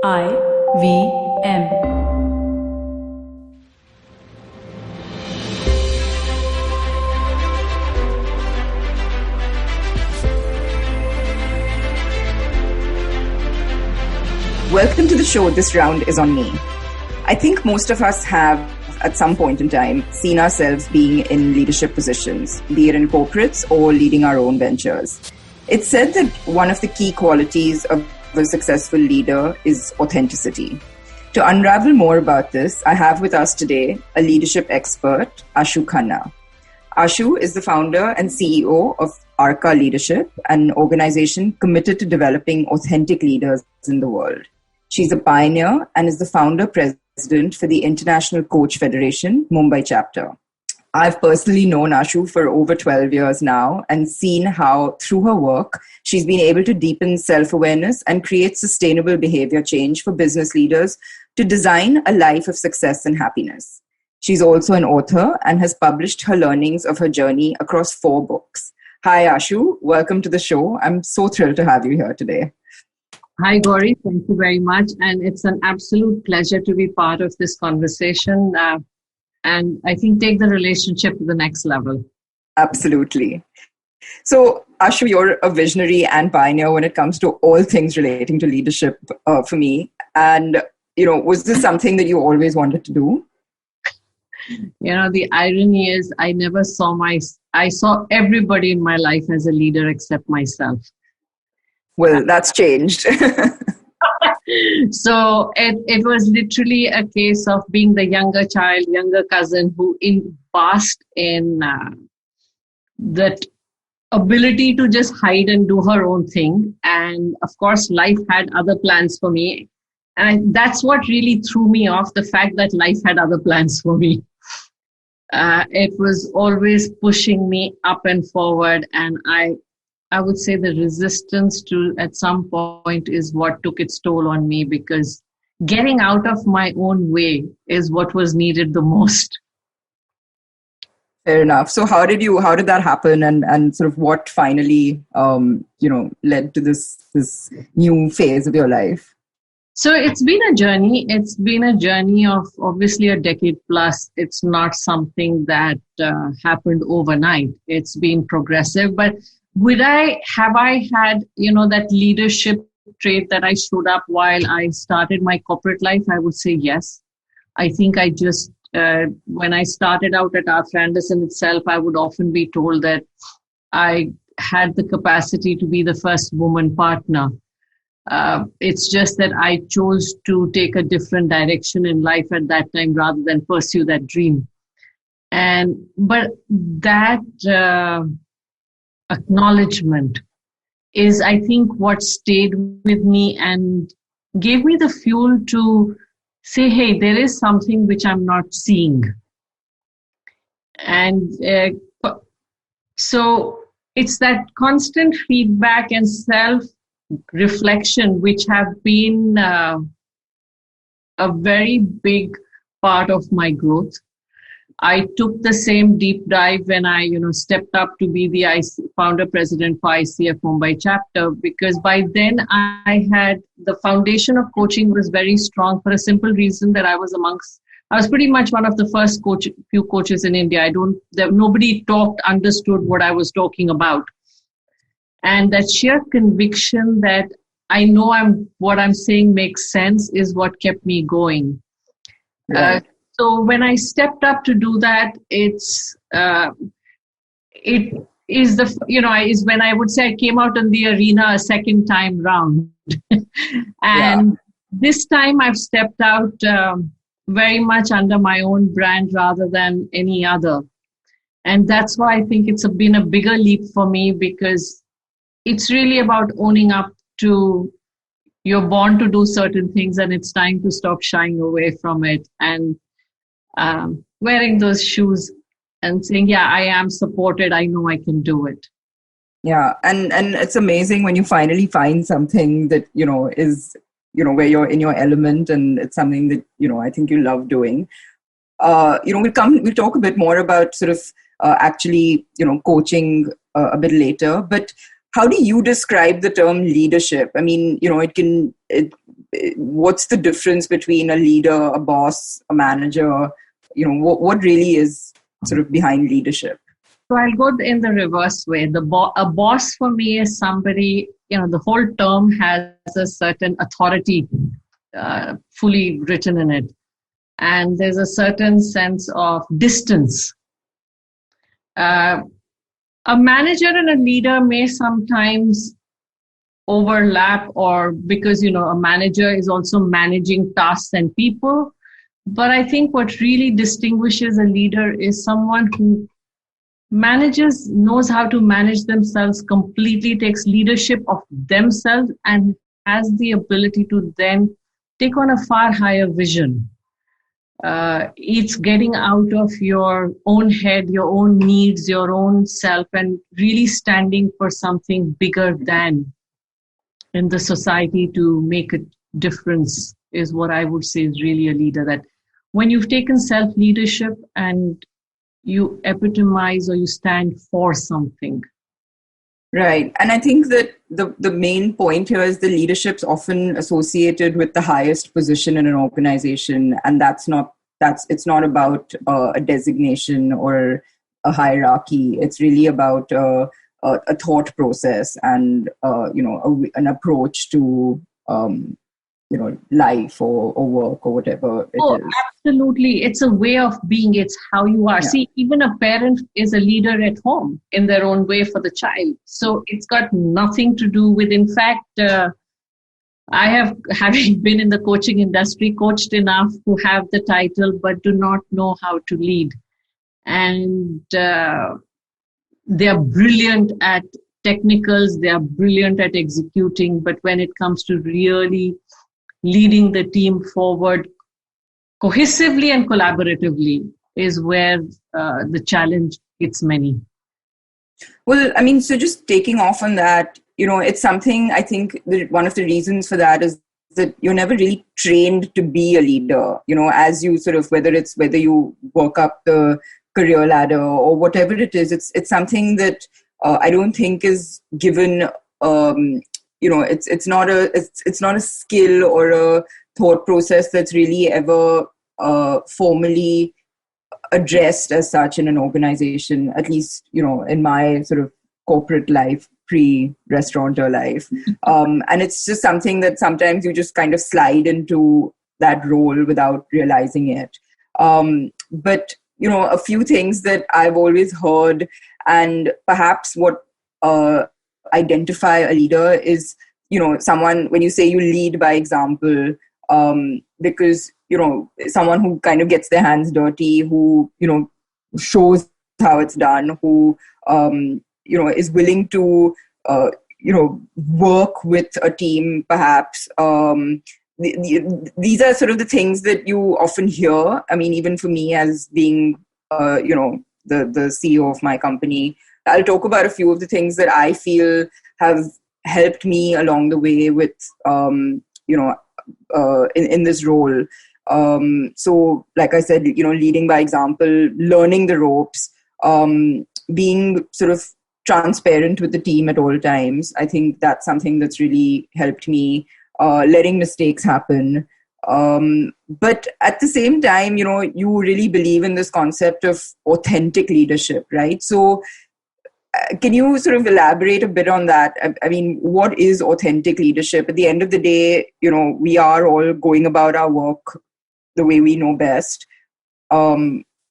IVM. Welcome to the show. This round is on me. I think most of us have, at some point in time, seen ourselves being in leadership positions, be it in corporates or leading our own ventures. It's said that one of the key qualities of a successful leader is authenticity. To unravel more about this, I have with us today a leadership expert, Ashu Khanna. Ashu is the founder and CEO of Arka Leadership, an organization committed to developing authentic leaders in the world. She's a pioneer and is the founder president for the International Coach Federation, Mumbai chapter. I've personally known Ashu for over 12 years now and seen how, through her work, she's been able to deepen self-awareness and create sustainable behavior change for business leaders to design a life of success and happiness. She's also an author and has published her learnings of her journey across 4 books. Hi, Ashu. Welcome to the show. I'm so thrilled to have you here today. Hi, Gauri. Thank you very much. And it's an absolute pleasure to be part of this conversation. And I think take the relationship to the next level. Absolutely. So, Ashu, you're a visionary and pioneer when it comes to all things relating to leadership for me. And, was this something that you always wanted to do? The irony is I saw everybody in my life as a leader except myself. Well, that's changed. So it was literally a case of being the younger cousin who basked in that ability to just hide and do her own thing. And of course, life had other plans for me. And that's what really threw me off, the fact that life had other plans for me. It was always pushing me up and forward. And I would say the resistance to at some point is what took its toll on me, because getting out of my own way is what was needed the most. Fair enough. So how did that happen, and sort of what finally led to this new phase of your life? So it's been a journey. It's been a journey of obviously a decade plus. It's not something that happened overnight. It's been progressive, but have I had, that leadership trait that I showed up while I started my corporate life? I would say yes. I think I just, when I started out at Arthur Andersen itself, I would often be told that I had the capacity to be the first woman partner. It's just that I chose to take a different direction in life at that time rather than pursue that dream. But that acknowledgement is, I think, what stayed with me and gave me the fuel to say, hey, there is something which I'm not seeing. And so it's that constant feedback and self-reflection which have been a very big part of my growth. I took the same deep dive when I, stepped up to be the founder president for ICF Mumbai chapter, because by then I had the foundation of coaching was very strong for a simple reason that I was pretty much one of the first few coaches in India. Nobody understood what I was talking about. And that sheer conviction that I know what I'm saying makes sense is what kept me going. Right. So when I stepped up to do that, is when I would say I came out in the arena a second time round. And This time I've stepped out very much under my own brand rather than any other. And that's why I think it's been a bigger leap for me, because it's really about owning up to you're born to do certain things and it's time to stop shying away from it and wearing those shoes and saying, yeah, I am supported. I know I can do it. Yeah. And it's amazing when you finally find something that, is, where you're in your element and it's something that, I think you love doing. We'll talk a bit more about sort of actually, coaching a bit later. But how do you describe the term leadership? I mean, what's the difference between a leader, a boss, a manager? What really is sort of behind leadership? So I'll go in the reverse way. A boss for me is somebody, the whole term has a certain authority fully written in it. And there's a certain sense of distance. A manager and a leader may sometimes overlap, or because, a manager is also managing tasks and people. But I think what really distinguishes a leader is someone who knows how to manage themselves completely, takes leadership of themselves, and has the ability to then take on a far higher vision. It's getting out of your own head, your own needs, your own self, and really standing for something bigger than in the society to make a difference is what I would say is really a leader. That when you've taken self-leadership and you epitomize or you stand for something. Right. And I think that the main point here is the leadership's often associated with the highest position in an organization. And it's not about a designation or a hierarchy. It's really about a thought process and, an approach to, life or work or whatever it is. Absolutely. It's a way of being. It's how you are. Yeah. See, even a parent is a leader at home in their own way for the child. So it's got nothing to do with, in fact, I have, having been in the coaching industry, coached enough to have the title, but do not know how to lead. And they are brilliant at technicals. They are brilliant at executing. But when it comes to really leading the team forward cohesively and collaboratively is where the challenge hits many. Well, I mean, so just taking off on that, it's something I think that one of the reasons for that is that you're never really trained to be a leader, as you sort of, whether you work up the career ladder or whatever it is, it's something that I don't think is given, it's not a skill or a thought process that's really ever formally addressed as such in an organization, at least, in my sort of corporate life, pre-restaurateur life. And it's just something that sometimes you just kind of slide into that role without realizing it. But, a few things that I've always heard, and perhaps what identify a leader is, someone, when you say you lead by example, because, someone who kind of gets their hands dirty, who, shows how it's done, who, is willing to, work with a team, perhaps. These are sort of the things that you often hear. I mean, even for me as being, the CEO of my company, I'll talk about a few of the things that I feel have helped me along the way with, in this role. So like I said, leading by example, learning the ropes, being sort of transparent with the team at all times. I think that's something that's really helped me, letting mistakes happen. But at the same time, you really believe in this concept of authentic leadership, right? So can you sort of elaborate a bit on that? I mean, what is authentic leadership? At the end of the day, we are all going about our work the way we know best.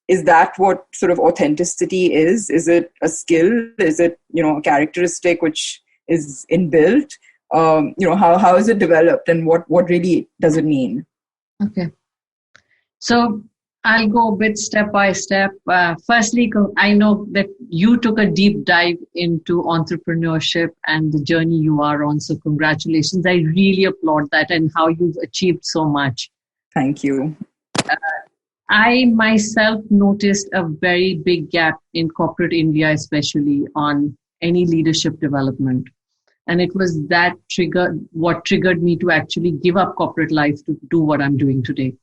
Is that what sort of authenticity is? Is it a skill? Is it, a characteristic which is inbuilt? How is it developed, and what really does it mean? Okay. So I'll go a bit step by step. Firstly, I know that you took a deep dive into entrepreneurship and the journey you are on. So congratulations. I really applaud that and how you've achieved so much. Thank you. I myself noticed a very big gap in corporate India, especially on any leadership development. And it was what triggered me to actually give up corporate life to do what I'm doing today.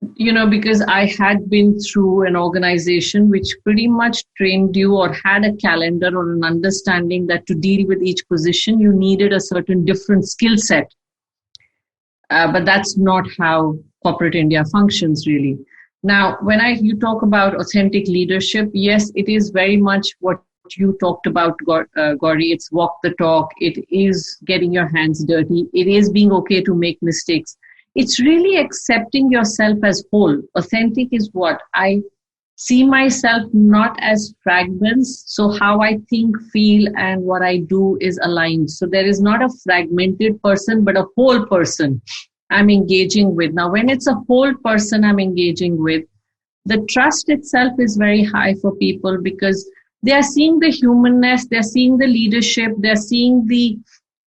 because I had been through an organization which pretty much trained you or had a calendar or an understanding that to deal with each position, you needed a certain different skill set. But that's not how corporate India functions really. Now, when you talk about authentic leadership, yes, it is very much what you talked about, Gauri. It's walk the talk. It is getting your hands dirty. It is being okay to make mistakes. It's really accepting yourself as whole. Authentic is what? I see myself not as fragments. So how I think, feel, and what I do is aligned. So there is not a fragmented person, but a whole person I'm engaging with. Now, when it's a whole person I'm engaging with, the trust itself is very high for people because they are seeing the humanness, they're seeing the leadership, they're seeing the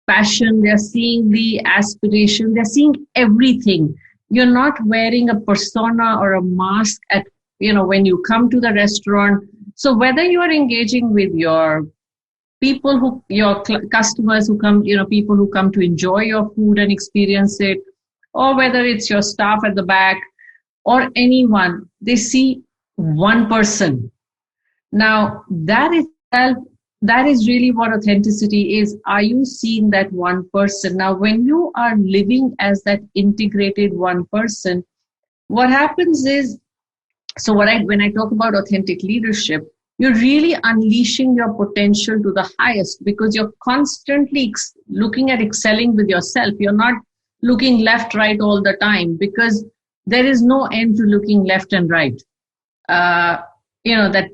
passion, they're seeing the aspiration, they're seeing everything. You're not wearing a persona or a mask at, when you come to the restaurant. So whether you are engaging with your people your customers who come, people who come to enjoy your food and experience it, or whether it's your staff at the back or anyone, they see one person. Now, that itself, that is really what authenticity is. Are you seeing that one person? Now, when you are living as that integrated one person, what happens is, when I talk about authentic leadership, you're really unleashing your potential to the highest because you're constantly looking at excelling with yourself. You're not looking left, right all the time because there is no end to looking left and right. That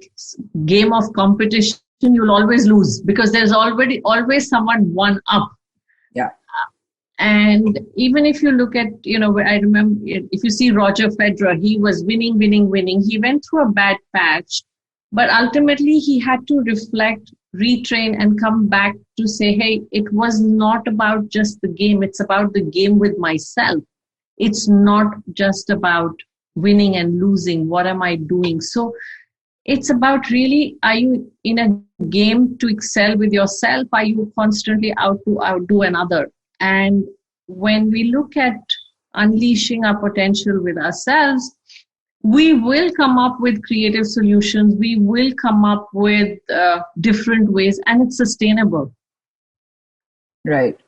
game of competition, you'll always lose because there's always someone one up. Yeah. And even if you look at, I remember if you see Roger Federer, he was winning. He went through a bad patch, but ultimately he had to reflect, retrain, and come back to say, hey, it was not about just the game. It's about the game with myself. It's not just about winning and losing. What am I doing? So it's about really, are you in a game to excel with yourself? Are you constantly out to outdo another? And when we look at unleashing our potential with ourselves, we will come up with creative solutions. We will come up with different ways, and it's sustainable. Right.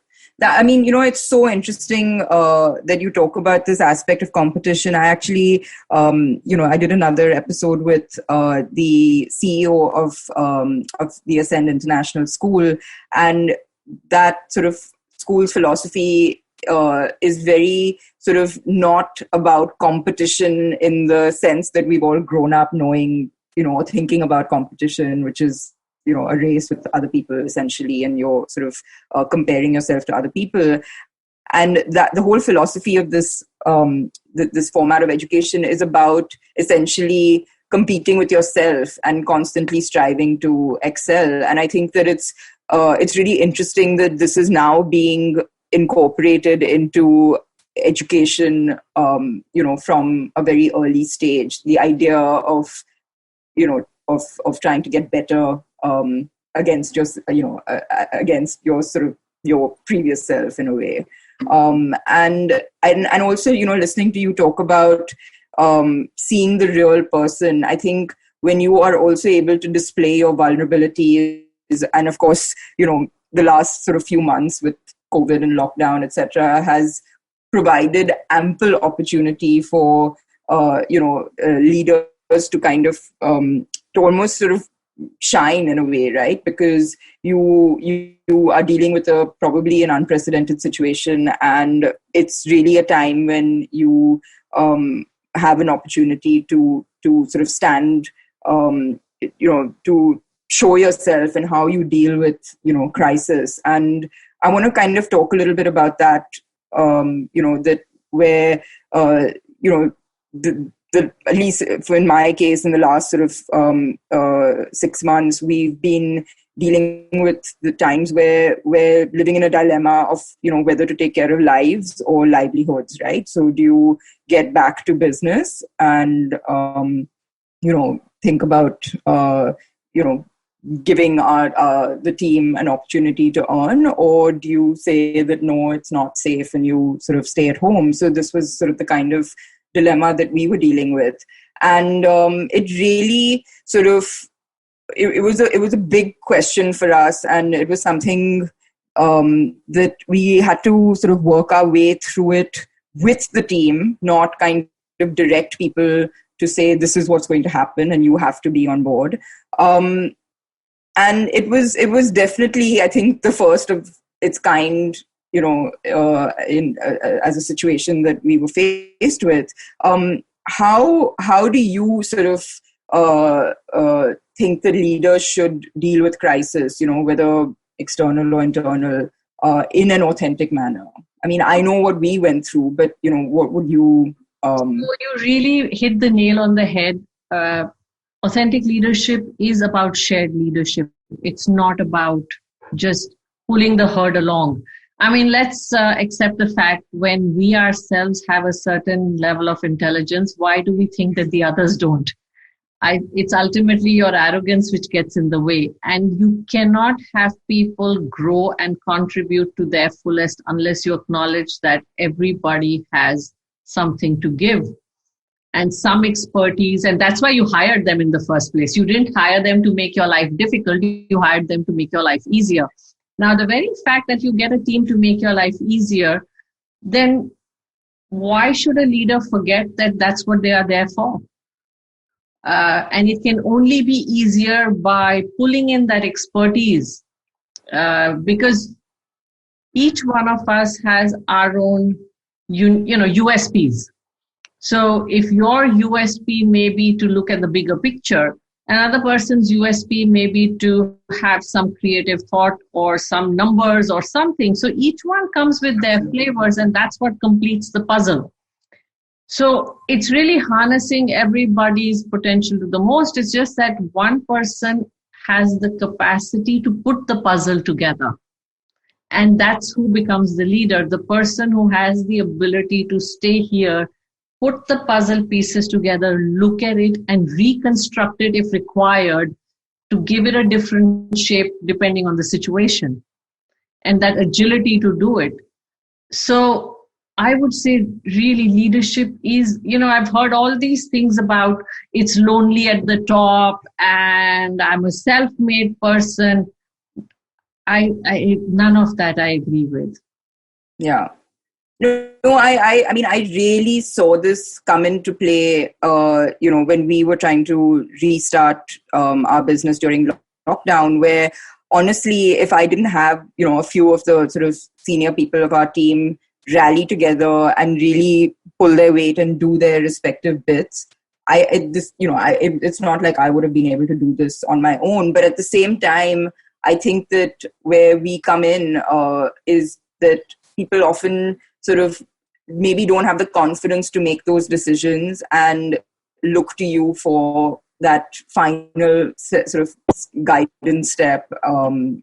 It's so interesting that you talk about this aspect of competition. I actually, I did another episode with the CEO of the Ascend International School, and that sort of school's philosophy is very sort of not about competition in the sense that we've all grown up knowing, thinking about competition, which is, a race with other people essentially, and you're sort of comparing yourself to other people. And that the whole philosophy of this this format of education is about essentially competing with yourself and constantly striving to excel. And I think that it's really interesting that this is now being incorporated into education, from a very early stage. The idea of, of trying to get better against your, against your sort of your previous self in a way. And also, listening to you talk about seeing the real person. I think when you are also able to display your vulnerabilities, and of course, the last sort of few months with COVID and lockdown, etc., has provided ample opportunity for leaders to kind of to almost sort of shine in a way, right? Because you are dealing with probably an unprecedented situation, and it's really a time when you have an opportunity to sort of stand, to show yourself and how you deal with crisis. And I want to kind of talk a little bit about that. That where at least in my case, in the last sort of 6 months, we've been dealing with the times where we're living in a dilemma of, whether to take care of lives or livelihoods, right? So do you get back to business and, think about, giving the team an opportunity to earn, or do you say that, no, it's not safe and you sort of stay at home? So this was sort of the kind of dilemma that we were dealing with. And it really sort of, it was a big question for us, and it was something that we had to sort of work our way through it with the team, not kind of direct people to say this is what's going to happen and you have to be on board. And it was definitely, I think, the first of its kind, as a situation that we were faced with. How do you sort of think that leaders should deal with crisis, whether external or internal, in an authentic manner? I mean, I know what we went through, but what would you? You really hit the nail on the head. Authentic leadership is about shared leadership. It's not about just pulling the herd along. I mean, let's accept the fact when we ourselves have a certain level of intelligence, why do we think that the others don't? It's ultimately your arrogance which gets in the way. And you cannot have people grow and contribute to their fullest unless you acknowledge that everybody has something to give and some expertise. And that's why you hired them in the first place. You didn't hire them to make your life difficult. You hired them to make your life easier. Now, the very fact that you get a team to make your life easier, then why should a leader forget that that's what they are there for? And it can only be easier by pulling in that expertise, because each one of us has our own, USPs. So if your USP may be to look at the bigger picture, another person's USP may be to have some creative thought or some numbers or something. So each one comes with their flavors, and that's what completes the puzzle. So it's really harnessing everybody's potential to the most. It's just that one person has the capacity to put the puzzle together. And that's who becomes the leader, the person who has the ability to stay here, put the puzzle pieces together, look at it and reconstruct it if required to give it a different shape depending on the situation, and that agility to do it. So I would say really leadership is, I've heard all these things about it's lonely at the top and I'm a self-made person. None of that I agree with. Yeah. No, I mean, I really saw this come into play, when we were trying to restart our business during lockdown, where honestly, if I didn't have, a few of the sort of senior people of our team rally together and really pull their weight and do their respective bits, it's not like I would have been able to do this on my own. But at the same time, I think that where we come in is that people often sort of maybe don't have the confidence to make those decisions and look to you for that final sort of guidance step. And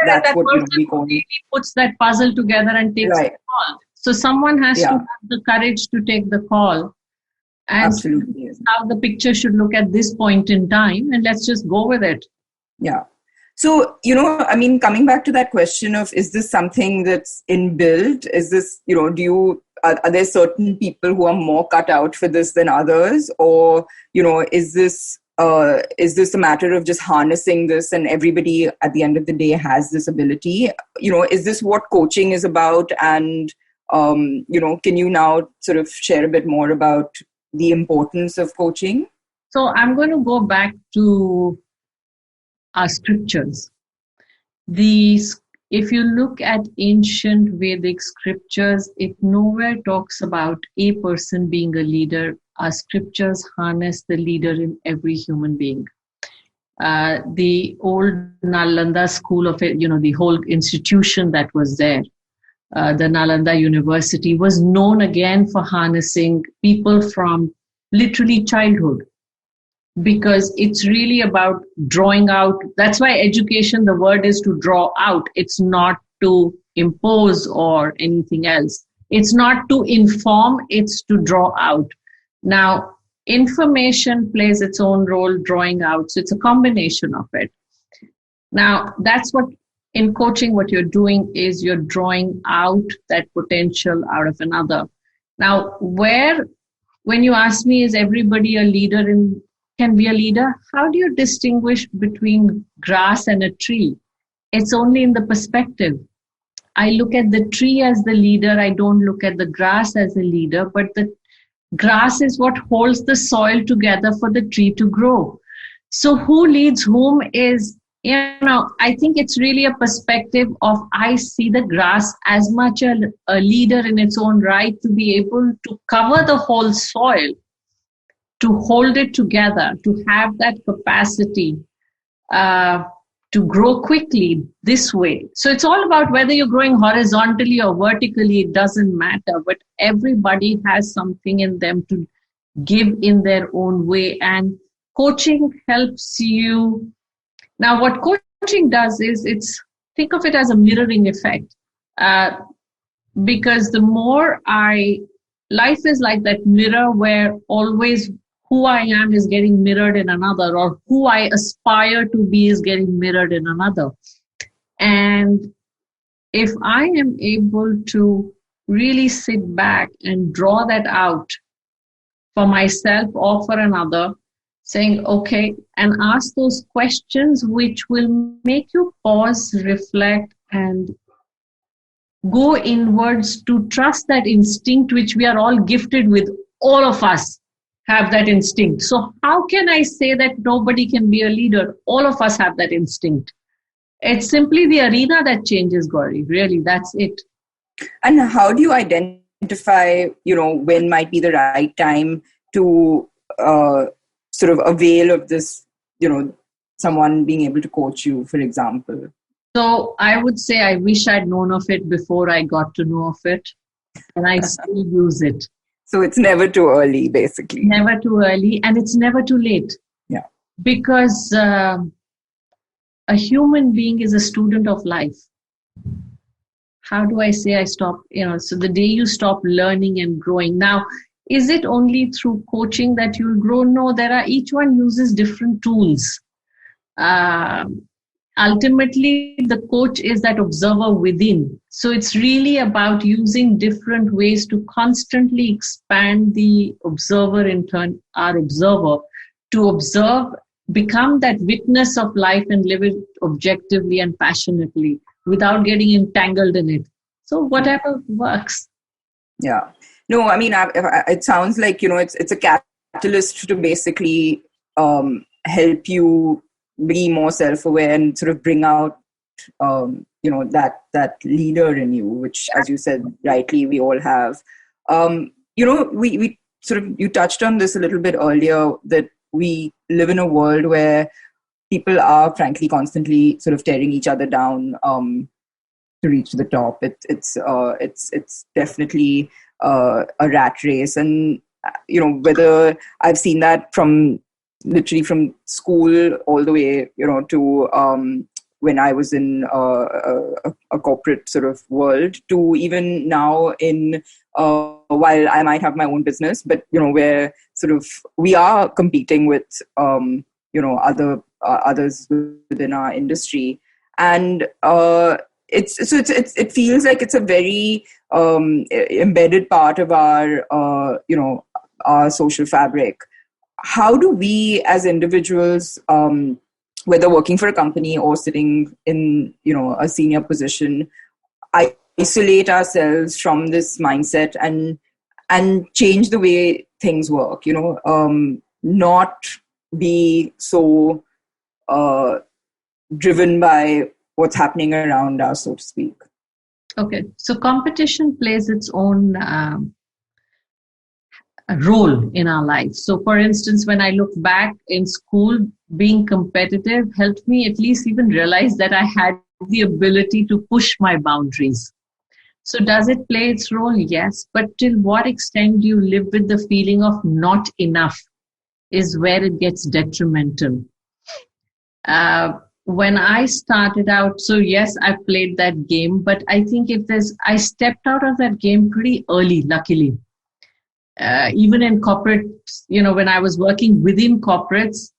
that's what we call it. Puts that puzzle together and takes the call. So someone has to have the courage to take the call. And absolutely. How the picture should look at this point in time, and let's just go with it. Yeah. So, coming back to that question of, is this something that's inbuilt? Is this, are there certain people who are more cut out for this than others? Or, is this a matter of just harnessing this and everybody at the end of the day has this ability? Is this what coaching is about? And, can you now sort of share a bit more about the importance of coaching? So I'm going to go back to our scriptures. If you look at ancient Vedic scriptures, it nowhere talks about a person being a leader. Our scriptures harness the leader in every human being. The old Nalanda school of it, the whole institution that was there, the Nalanda University, was known again for harnessing people from literally childhood, because it's really about drawing out. That's why education, the word is to draw out. It's not to impose or anything else. It's not to inform, it's to draw out. Now, information plays its own role, drawing out. So it's a combination of it. Now, that's what in coaching, what you're doing is you're drawing out that potential out of another. Now, where when you ask me, is everybody a leader and can be a leader? How do you distinguish between grass and a tree? It's only in the perspective. I look at the tree as the leader. I don't look at the grass as a leader, but the grass is what holds the soil together for the tree to grow. So who leads whom is, I think it's really a perspective of, I see the grass as much a leader in its own right, to be able to cover the whole soil, to hold it together, to have that capacity to grow quickly this way. So it's all about whether you're growing horizontally or vertically, it doesn't matter, but everybody has something in them to give in their own way. And coaching helps you. Now, what coaching does is, think of it as a mirroring effect. Because the more life is like that mirror where always who I am is getting mirrored in another, or who I aspire to be is getting mirrored in another. And if I am able to really sit back and draw that out for myself or for another, saying, okay, and ask those questions which will make you pause, reflect, and go inwards to trust that instinct which we are all gifted with. All of us have that instinct. So how can I say that nobody can be a leader? All of us have that instinct. It's simply the arena that changes, Gauri. Really, that's it. And how do you identify, when might be the right time to sort of avail of this, someone being able to coach you, for example? So I would say I wish I'd known of it before I got to know of it, and I still use it. So it's never too early, basically. Never too early, and it's never too late. Yeah. Because a human being is a student of life. How do I say I stop? So the day you stop learning and growing. Now, is it only through coaching that you'll grow? No, each one uses different tools. Ultimately, the coach is that observer within. So it's really about using different ways to constantly expand the observer, in turn, our observer, to observe, become that witness of life and live it objectively and passionately without getting entangled in it. So whatever works. Yeah. No, I mean, it sounds like, it's a catalyst to basically help you be more self-aware and sort of bring out, that leader in you, which, as you said, rightly, we all have. We sort of, you touched on this a little bit earlier, that we live in a world where people are frankly constantly sort of tearing each other down to reach the top. It's definitely a rat race. And, whether I've seen that literally from school all the way, to when I was in a corporate sort of world, to even now in while I might have my own business, but where sort of we are competing with others within our industry, and it feels like it's a very embedded part of our our social fabric. How do we as individuals, whether working for a company or sitting in, a senior position, isolate ourselves from this mindset and change the way things work, not be so driven by what's happening around us, so to speak? Okay. So competition plays its own role in our life. So for instance, when I look back in school, being competitive helped me at least even realize that I had the ability to push my boundaries. So does it play its role? Yes. But till what extent do you live with the feeling of not enough is where it gets detrimental. When I started out, so yes, I played that game, but I think I stepped out of that game pretty early, luckily. Even in corporate, when I was working within corporates,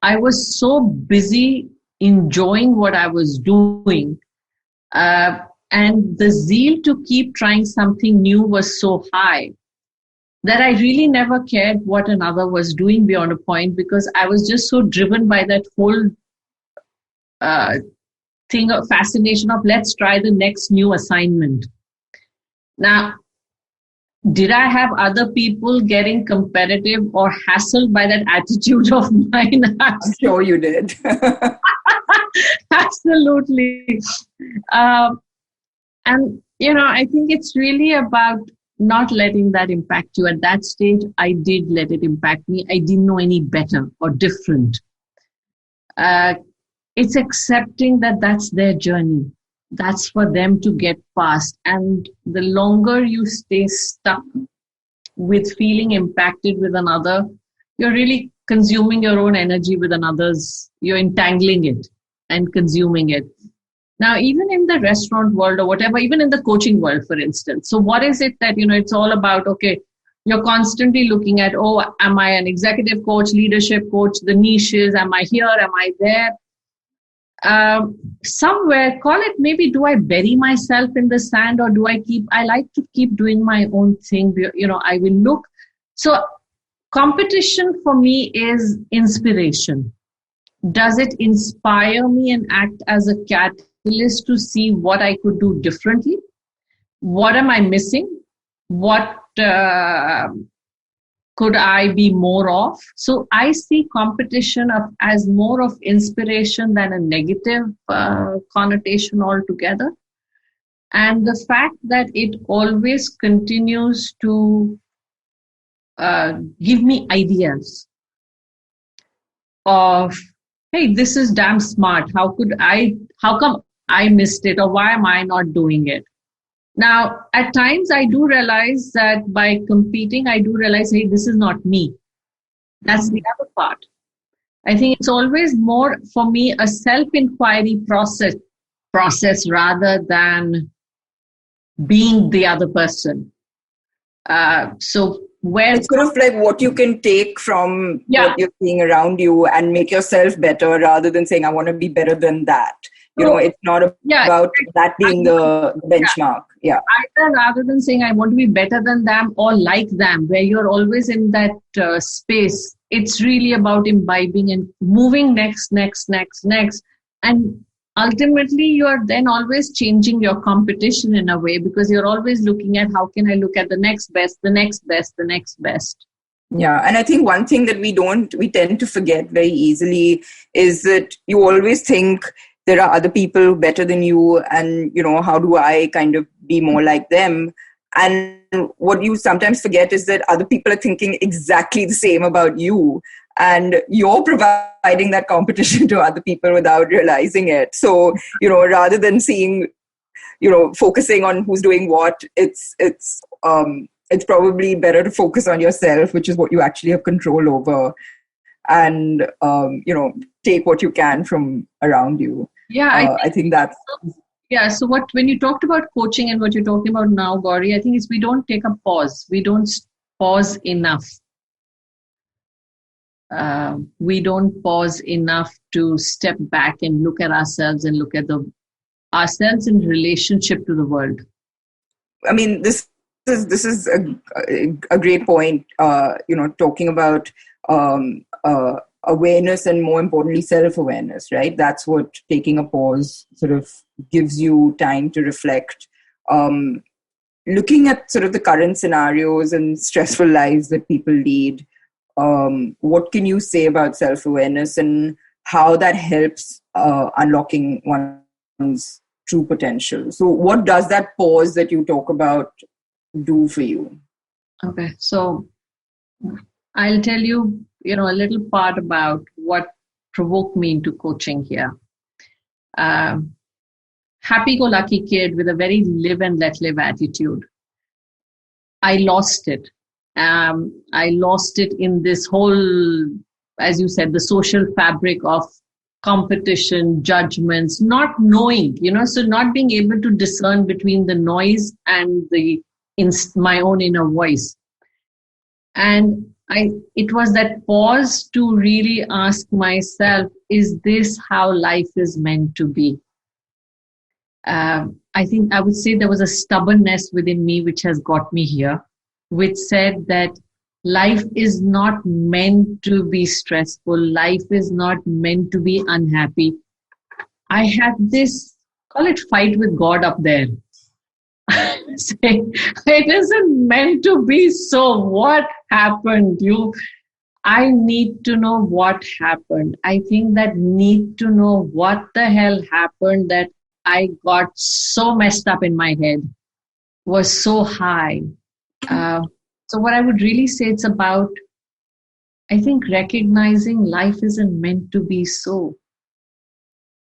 I was so busy enjoying what I was doing. And the zeal to keep trying something new was so high that I really never cared what another was doing beyond a point, because I was just so driven by that whole thing of fascination of let's try the next new assignment. Now, did I have other people getting competitive or hassled by that attitude of mine? I'm sure you did. Absolutely. And, I think it's really about not letting that impact you. At that stage, I did let it impact me. I didn't know any better or different. It's accepting that that's their journey. That's for them to get past. And the longer you stay stuck with feeling impacted with another, you're really consuming your own energy with another's. You're entangling it and consuming it. Now, even in the restaurant world or whatever, even in the coaching world, for instance. So what is it that, it's all about, okay, you're constantly looking at, am I an executive coach, leadership coach, the niches, am I here, am I there? Somewhere, call it maybe, do I bury myself in the sand, or I like to keep doing my own thing. I will look. So competition for me is inspiration. Does it inspire me and act as a catalyst to see what I could do differently? What am I missing? What could I be more of? So I see competition as more of inspiration than a negative connotation altogether. And the fact that it always continues to give me ideas of, hey, this is damn smart. How come I missed it, or why am I not doing it? Now, at times I do realize that by competing, hey, this is not me. That's the other part. I think it's always more, for me, a self-inquiry process rather than being the other person. So where it's sort of like what you can take from what you're seeing around you and make yourself better, rather than saying, I want to be better than that. It's not about that being the benchmark. Yeah. Either rather than saying I want to be better than them or like them, where you're always in that space, it's really about imbibing and moving next. And ultimately, you are then always changing your competition in a way, because you're always looking at how can I look at the next best. Yeah. And I think one thing that we tend to forget very easily is that you always think there are other people better than you, and, how do I kind of be more like them? And what you sometimes forget is that other people are thinking exactly the same about you, and you're providing that competition to other people without realizing it. So, rather than seeing, focusing on who's doing what, it's probably better to focus on yourself, which is what you actually have control over, and, take what you can from around you. Yeah, I think that's... Yeah, so when you talked about coaching and what you're talking about now, Gauri, I think we don't take a pause. We don't pause enough. We don't pause enough to step back and look at ourselves and look at ourselves in relationship to the world. I mean, this is a great point, talking about awareness, and more importantly, self-awareness, right? That's what taking a pause sort of gives you time to reflect. Looking at sort of the current scenarios and stressful lives that people lead, what can you say about self-awareness and how that helps unlocking one's true potential? So what does that pause that you talk about do for you? Okay, so I'll tell you, a little part about what provoked me into coaching here. Happy-go-lucky kid with a very live and let live attitude. I lost it. I lost it in this whole, as you said, the social fabric of competition, judgments, not knowing, so not being able to discern between the noise and my own inner voice. And it was that pause to really ask myself, is this how life is meant to be? I think I would say there was a stubbornness within me which has got me here, which said that life is not meant to be stressful. Life is not meant to be unhappy. I had this, call it fight with God up there. Saying, it isn't meant to be so. What happened? I need to know what happened. I think that need to know what the hell happened, that I got so messed up in my head, was so high. So what I would really say, it's about, I think, recognizing life isn't meant to be so.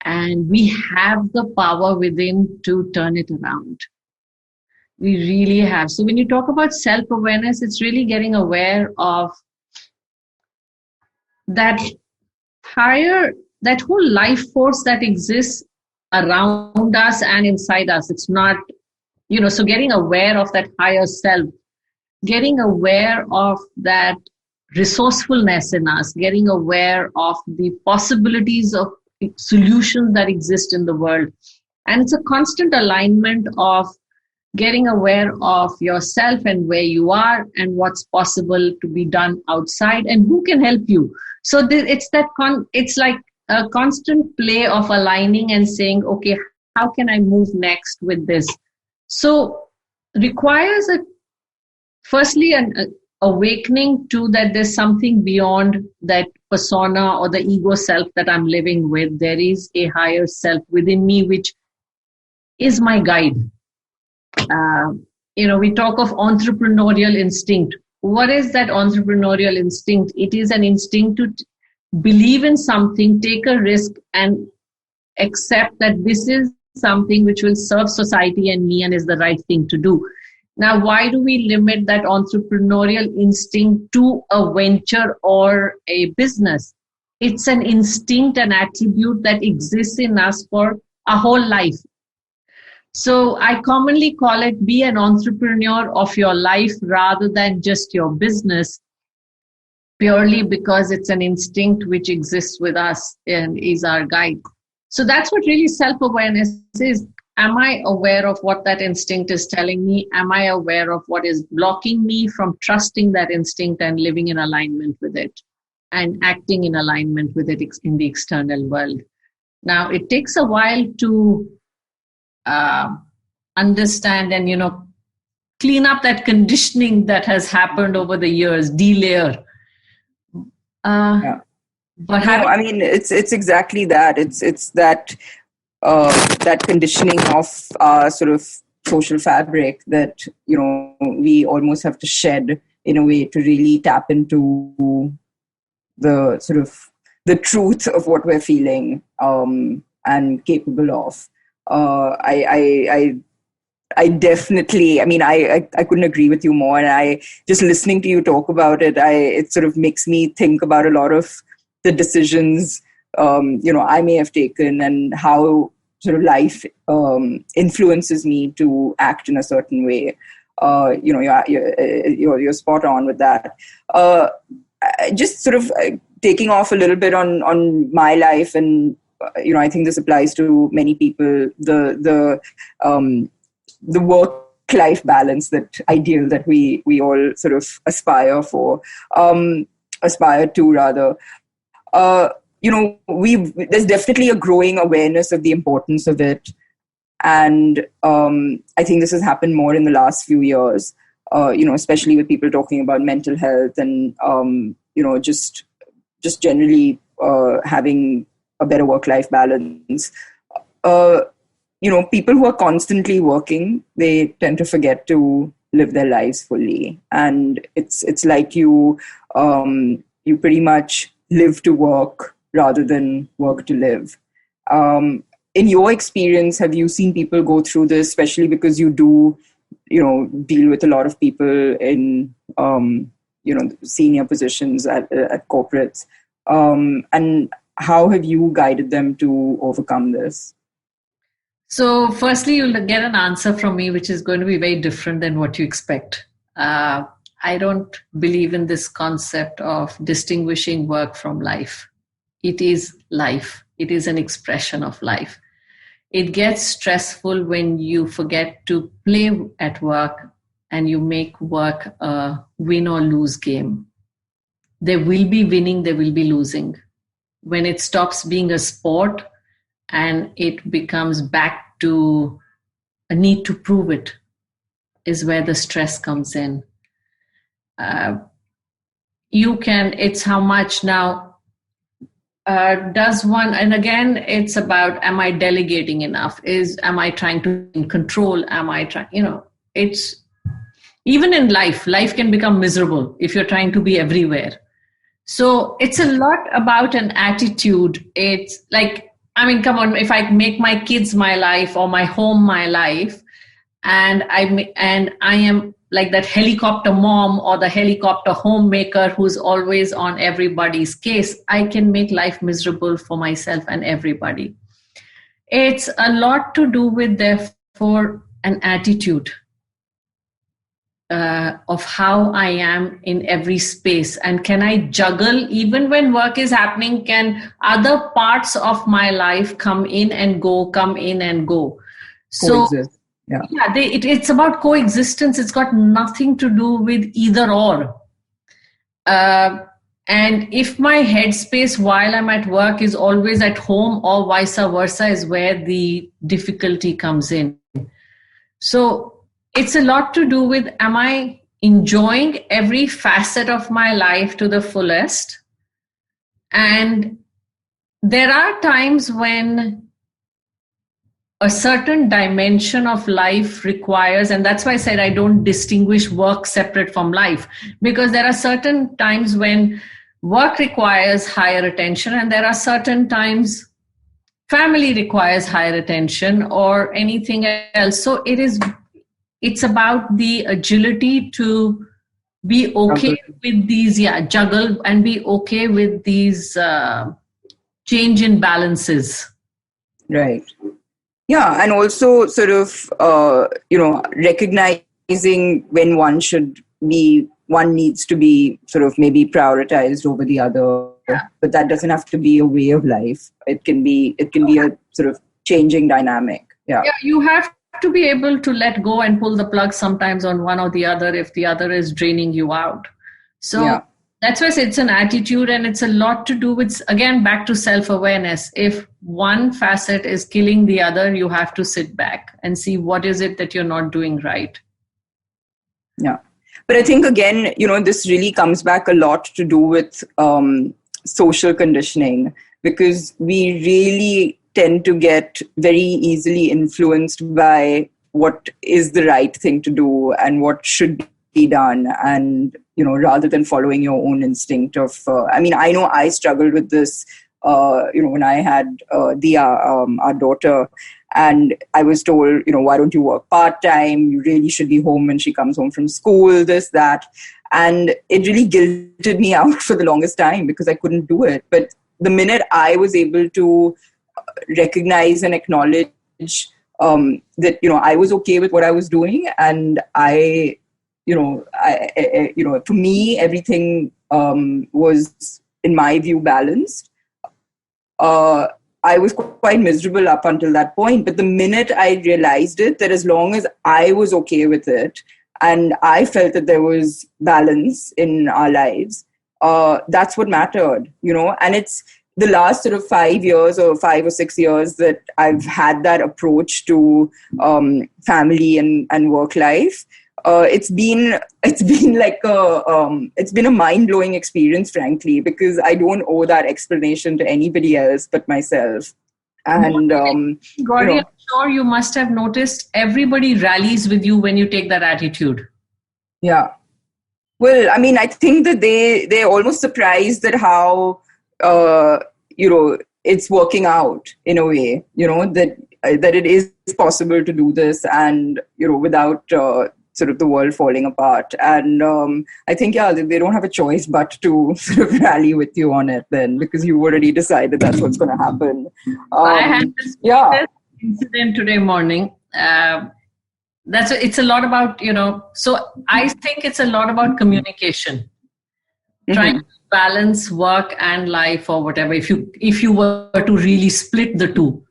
And we have the power within to turn it around. We really have. So when you talk about self-awareness, it's really getting aware of that that whole life force that exists around us and inside us. It's not, so getting aware of that higher self, getting aware of that resourcefulness in us, getting aware of the possibilities of solutions that exist in the world. And it's a constant alignment of getting aware of yourself and where you are and what's possible to be done outside and who can help you. So it's like a constant play of aligning and saying, okay, how can I move next with this? So requires firstly an awakening to that there's something beyond that persona or the ego self that I'm living with. There is a higher self within me, which is my guide. We talk of entrepreneurial instinct. What is that entrepreneurial instinct? It is an instinct to believe in something, take a risk, and accept that this is something which will serve society and me and is the right thing to do. Now, why do we limit that entrepreneurial instinct to a venture or a business? It's an instinct, an attribute that exists in us for a whole life. So I commonly call it, be an entrepreneur of your life rather than just your business, purely because it's an instinct which exists with us and is our guide. So that's what really self-awareness is. Am I aware of what that instinct is telling me? Am I aware of what is blocking me from trusting that instinct and living in alignment with it and acting in alignment with it in the external world? Now, it takes a while to understand and, clean up that conditioning that has happened over the years, delayer. Yeah. But it's exactly that. It's that that conditioning of sort of social fabric that we almost have to shed in a way to really tap into the sort of the truth of what we're feeling and capable of. I definitely, I couldn't agree with you more. And I just listening to you talk about it, it sort of makes me think about a lot of the decisions, I may have taken and how sort of life influences me to act in a certain way. You're spot on with that. Just sort of taking off a little bit on my life, and I think this applies to many people. The work-life balance, that ideal that we all sort of aspire to rather. There's definitely a growing awareness of the importance of it. And I think this has happened more in the last few years, especially with people talking about mental health and, just generally having a better work-life balance. People who are constantly working, they tend to forget to live their lives fully. And it's like you pretty much live to work rather than work to live. In your experience, have you seen people go through this, especially because you do, deal with a lot of people in, senior positions at corporates? And how have you guided them to overcome this? So firstly, you'll get an answer from me, which is going to be very different than what you expect. I don't believe in this concept of distinguishing work from life. It is life. It is an expression of life. It gets stressful when you forget to play at work and you make work a win or lose game. There will be winning, there will be losing. When it stops being a sport and it becomes back to a need to prove it, is where the stress comes in. It's how much now does one, and again, it's about, am I delegating enough? Am I trying to control? Am I trying, it's, even in life can become miserable if you're trying to be everywhere. So it's a lot about an attitude. It's like, come on, if I make my kids my life or my home my life, and I am like that helicopter mom or the helicopter homemaker who's always on everybody's case, I can make life miserable for myself and everybody. It's a lot to do with, therefore, an attitude of how I am in every space. And can I juggle, even when work is happening, can other parts of my life come in and go? So coexist. Yeah, it's about coexistence. It's got nothing to do with either or. And if my headspace while I'm at work is always at home or vice versa, is where the difficulty comes in. So it's a lot to do with, am I enjoying every facet of my life to the fullest? And there are times when a certain dimension of life requires, and that's why I said I don't distinguish work separate from life, because there are certain times when work requires higher attention, and there are certain times family requires higher attention or anything else. So it's about the agility to be okay with these, juggle and be okay with these change in balances. Right. Yeah, and also sort of, recognizing when one needs to be sort of maybe prioritized over the other. Yeah. But that doesn't have to be a way of life. It can be a sort of changing dynamic. Yeah. Yeah, you have to be able to let go and pull the plug sometimes on one or the other if the other is draining you out. So that's why I say it's an attitude, and it's a lot to do with, again, back to self-awareness. If one facet is killing the other, you have to sit back and see what is it that you're not doing right. Yeah. But I think, again, this really comes back a lot to do with social conditioning, because we really tend to get very easily influenced by what is the right thing to do and what should be done, and rather than following your own instinct of I know I struggled with this when I had Dia, our daughter, and I was told, why don't you work part-time, you really should be home when she comes home from school, this, that, and it really guilted me out for the longest time because I couldn't do it. But the minute I was able to recognize and acknowledge that I was okay with what I was doing, and for me, everything was, in my view, balanced. I was quite miserable up until that point. But the minute I realized that as long as I was okay with it, and I felt that there was balance in our lives, that's what mattered, And it's the last sort of 5 years or 5 or 6 years that I've had that approach to family and work life. It's been a mind-blowing experience, frankly, because I don't owe that explanation to anybody else but myself. And Gauri, I'm sure you must have noticed everybody rallies with you when you take that attitude. Yeah. Well, I think that they're almost surprised at how it's working out in a way, that it is possible to do this, and without sort of the world falling apart. And I think, they don't have a choice but to sort of rally with you on it then, because you already decided that's what's going to happen. I had this incident today morning. It's a lot about, so I think it's a lot about communication. Trying to balance work and life or whatever, if you were to really split the two.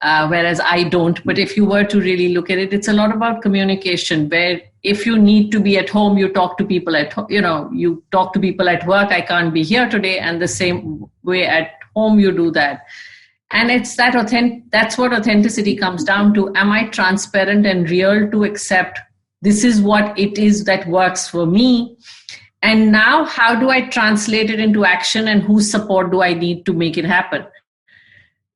whereas I don't. But if you were to really look at it, it's a lot about communication, where if you need to be at home, you talk to people at home, you talk to people at work. I can't be here today. And the same way at home, you do that. And it's that's what authenticity comes down to. Am I transparent and real to accept this is what it is that works for me? And now how do I translate it into action, and whose support do I need to make it happen?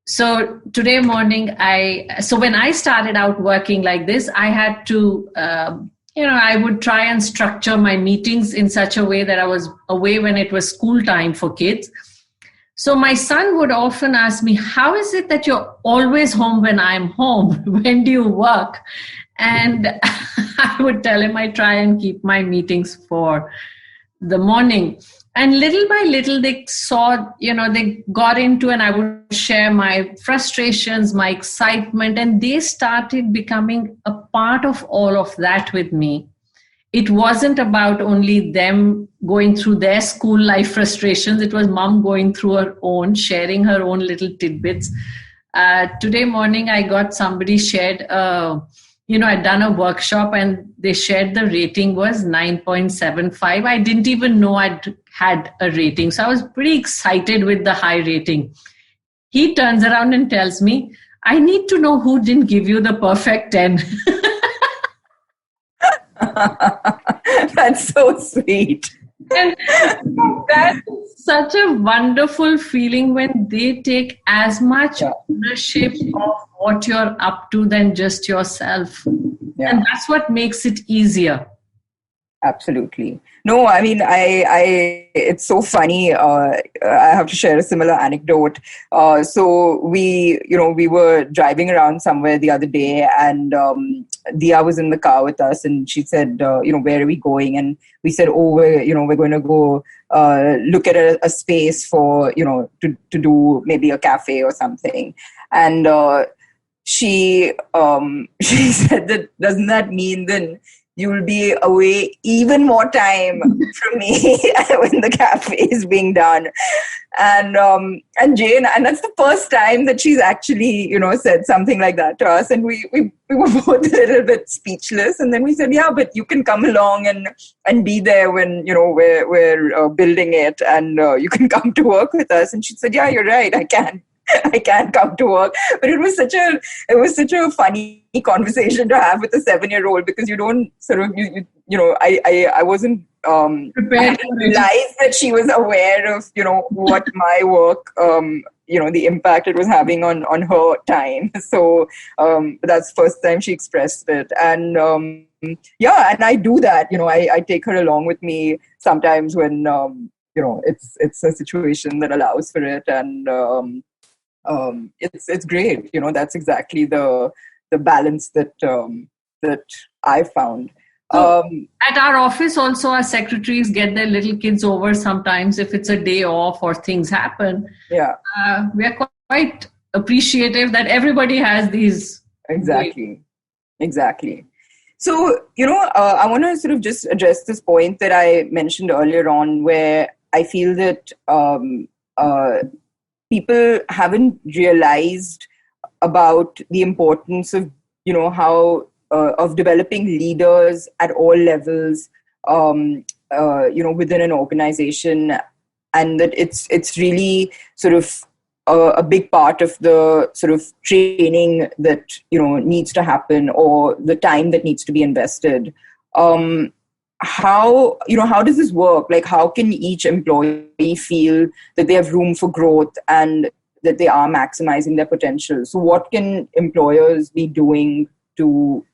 So today morning, when I started out working like this, I had to, I would try and structure my meetings in such a way that I was away when it was school time for kids. So my son would often ask me, how is it that you're always home when I'm home? When do you work? And I would tell him I try and keep my meetings for the morning. And little by little, they saw, they got into, and I would share my frustrations, my excitement, and they started becoming a part of all of that with me. It wasn't about only them going through their school life frustrations. It was mom going through her own, sharing her own little tidbits. Today morning, I got somebody shared, I'd done a workshop and they shared the rating was 9.75. I didn't even know I'd had a rating. So I was pretty excited with the high rating. He turns around and tells me, I need to know who didn't give you the perfect 10. That's so sweet. And that's such a wonderful feeling when they take as much ownership of what you're up to than just yourself. Yeah. And that's what makes it easier. Absolutely. No, I mean, it's so funny. I have to share a similar anecdote. So we were driving around somewhere the other day, and Dia was in the car with us, and she said, where are we going? And we said, we're going to go look at a space for, to do maybe a cafe or something. And she said that, doesn't that mean then you will be away even more time from me when the cafe is being done? And Jane, and that's the first time that she's actually, said something like that to us. And we were both a little bit speechless. And then we said, yeah, but you can come along and be there when, we're building it, and you can come to work with us. And she said, yeah, you're right, I can't come to work. But it was such a funny conversation to have with a 7-year-old, because you don't sort of, I wasn't prepared to realize that she was aware of, what my work, the impact it was having on her time. So that's the first time she expressed it. And and I do that, I take her along with me sometimes when, it's a situation that allows for it. And it's great. That's exactly the balance that I found. At our office also, our secretaries get their little kids over sometimes if it's a day off or things happen. Yeah. We are quite appreciative that everybody has these. Exactly. So, I want to sort of just address this point that I mentioned earlier on, where I feel that people haven't realized about the importance of, how of developing leaders at all levels, within an organization, and that it's really sort of a big part of the sort of training that, needs to happen, or the time that needs to be invested. How does this work? Like, how can each employee feel that they have room for growth and that they are maximizing their potential? So what can employers be doing to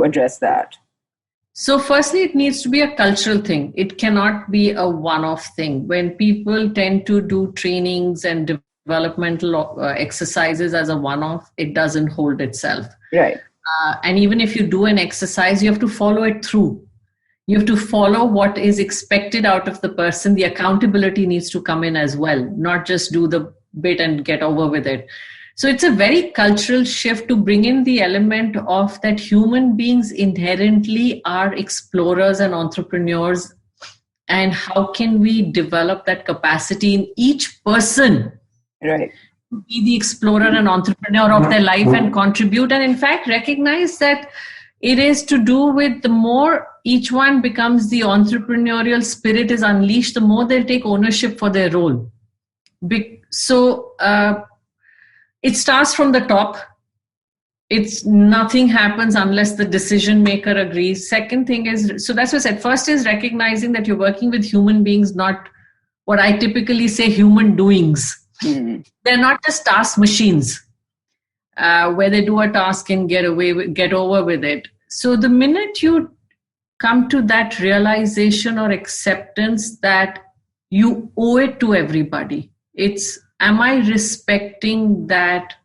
address that? So firstly, it needs to be a cultural thing. It cannot be a one-off thing. When people tend to do trainings and developmental exercises as a one-off, it doesn't hold itself. Right. And even if you do an exercise, you have to follow it through. You have to follow what is expected out of the person. The accountability needs to come in as well, not just do the bit and get over with it. So it's a very cultural shift to bring in the element of that human beings inherently are explorers and entrepreneurs. And how can we develop that capacity in each person? Right. be the explorer and entrepreneur of their life and contribute. And in fact, recognize that it is to do with the more each one becomes the entrepreneurial spirit is unleashed, the more they'll take ownership for their role. So it starts from the top. It's nothing happens unless the decision maker agrees. Second thing is, so that's what I said. First is recognizing that you're working with human beings, not what I typically say human doings. Mm. They're not just task machines where they do a task and get over with it. So the minute you come to that realization or acceptance that you owe it to everybody, it's, am I respecting that